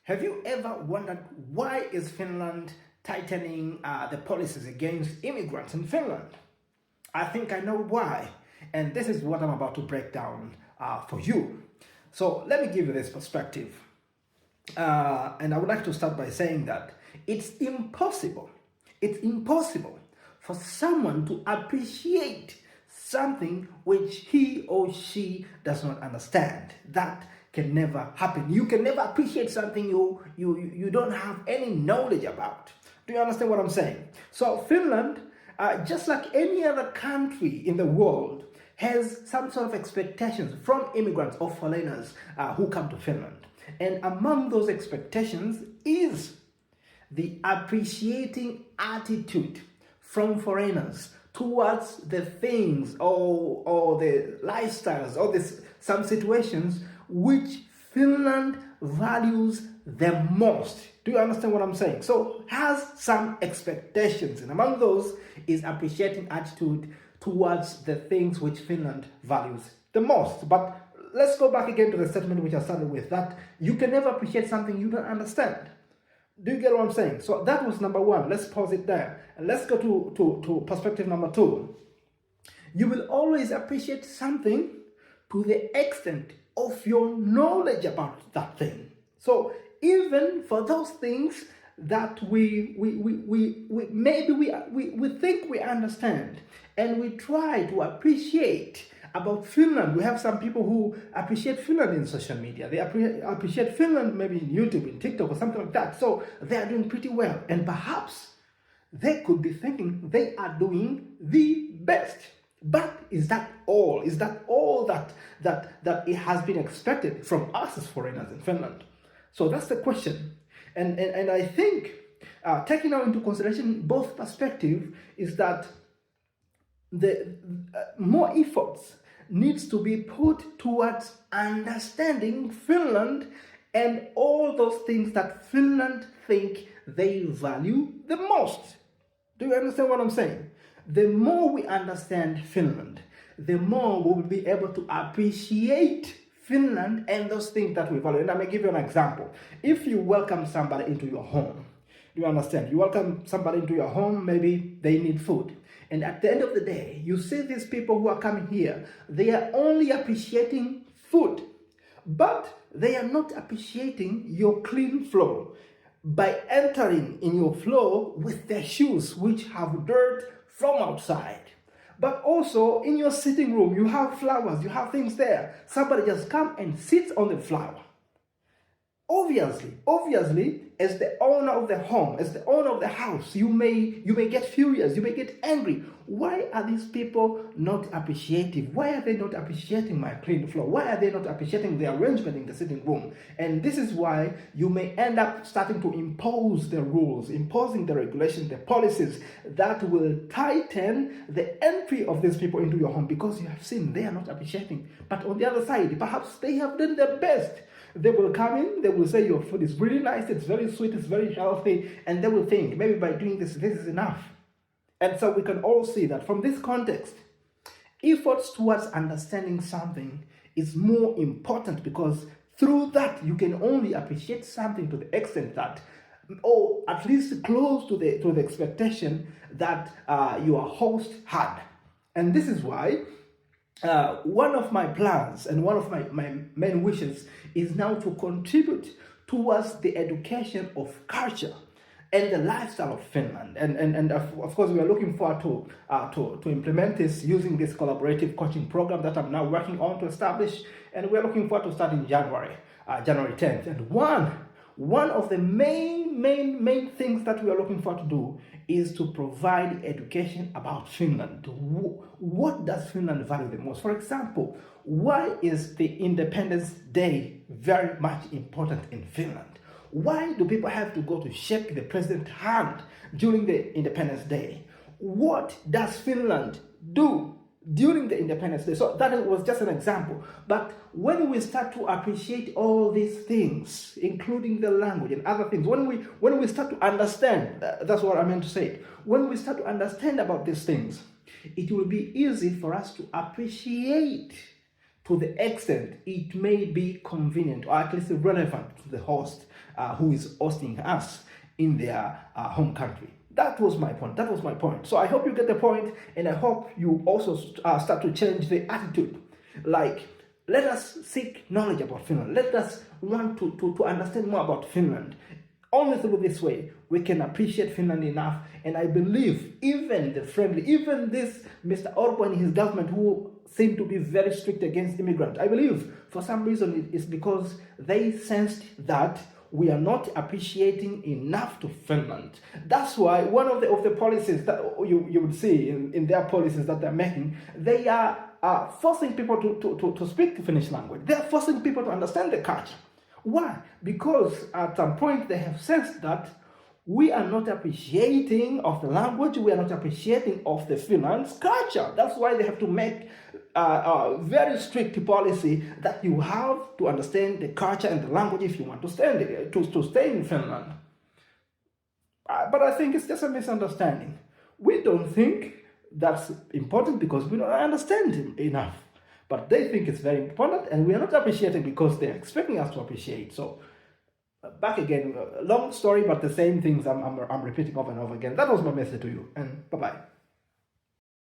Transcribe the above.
Have you ever wondered why is Finland tightening the policies against immigrants in Finland? I think I know why, and this is what I'm about to break down for you. So let me give you this perspective. And I would like to start by saying that it's impossible for someone to appreciate something which he or she does not understand. That can never happen. You can never appreciate something you don't have any knowledge about. Do you understand what I'm saying? So Finland, just like any other country in the world, has some sort of expectations from immigrants or foreigners who come to Finland. And among those expectations is the appreciating attitude from foreigners towards the things or the lifestyles or some situations which Finland values the most. Do you understand what I'm saying? So has some expectations, and among those is appreciating attitude towards the things which Finland values the most. But let's go back again to the statement which I started with, that you can never appreciate something you don't understand. Do you get what I'm saying? So that was number one. Let's pause it there. And let's go to perspective number two. You will always appreciate something to the extent of your knowledge about that thing. So even for those things that we think we understand and we try to appreciate about Finland. We have some people who appreciate Finland in social media. They appreciate Finland maybe in YouTube, in TikTok or something like that. So they are doing pretty well. And perhaps they could be thinking they are doing the best. But is that all? Is that all that it has been expected from us as foreigners in Finland? So that's the question. And I think taking now into consideration both perspectives is that the more efforts needs to be put towards understanding Finland and all those things that Finland think they value the most. Do you understand what I'm saying? The more we understand Finland, the more we will be able to appreciate Finland and those things that we value. And I may give you an example. If you welcome somebody into your home, do you understand? You welcome somebody into your home, maybe they need food. And at the end of the day, you see these people who are coming here, they are only appreciating food, but they are not appreciating your clean floor by entering in your floor with their shoes, which have dirt from outside. But also in your sitting room, you have flowers, you have things there. Somebody just come and sits on the flower. Obviously, as the owner of the home, as the owner of the house, you may get furious, you may get angry. Why are these people not appreciative? Why are they not appreciating my clean floor? Why are they not appreciating the arrangement in the sitting room? And this is why you may end up starting to impose the rules, imposing the regulations, the policies that will tighten the entry of these people into your home, because you have seen they are not appreciating. But on the other side, perhaps they have done their best. They will come in, they will say your food is really nice, it's very sweet, it's very healthy, and they will think maybe by doing this is enough. And so we can all see that from this context, efforts towards understanding something is more important, because through that you can only appreciate something to the extent that, or at least close to the expectation that your host had. And this is why one of my plans and one of my main wishes is now to contribute towards the education of culture and the lifestyle of Finland. And of course, we are looking forward to implement this using this collaborative coaching program that I'm now working on to establish. And we're looking forward to starting January 10th. And one of the main things that we are looking forward to do is to provide education about Finland. What does Finland value the most? For example, why is the Independence Day very much important in Finland? Why do people have to go to shake the president's hand during the Independence Day? What does Finland do during the Independence Day? So that was just an example. But when we start to appreciate all these things, including the language and other things, when we start to understand, that's what I meant to say, when we start to understand about these things, it will be easy for us to appreciate to the extent it may be convenient or at least relevant to the host who is hosting us in their home country. That was my point. That was my point. So I hope you get the point, and I hope you also start to change the attitude. Like, let us seek knowledge about Finland. Let us want to understand more about Finland. Only through this way we can appreciate Finland enough. And I believe even this Mr. Orban and his government, who seem to be very strict against immigrants, I believe for some reason it's because they sensed that we are not appreciating enough to Finland. That's why one of the policies that you would see in their policies that they're making, they are forcing people to speak the Finnish language. They're forcing people to understand the culture. Why? Because at some point they have sensed that we are not appreciating of the language, we are not appreciating of the Finland's culture. That's why they have to make a very strict policy that you have to understand the culture and the language if you want to stay in Finland. But I think it's just a misunderstanding. We don't think that's important because we don't understand enough. But they think it's very important, and we are not appreciating because they're expecting us to appreciate. So back again, long story, but the same things I'm repeating over and over again. That was my message to you, and bye-bye.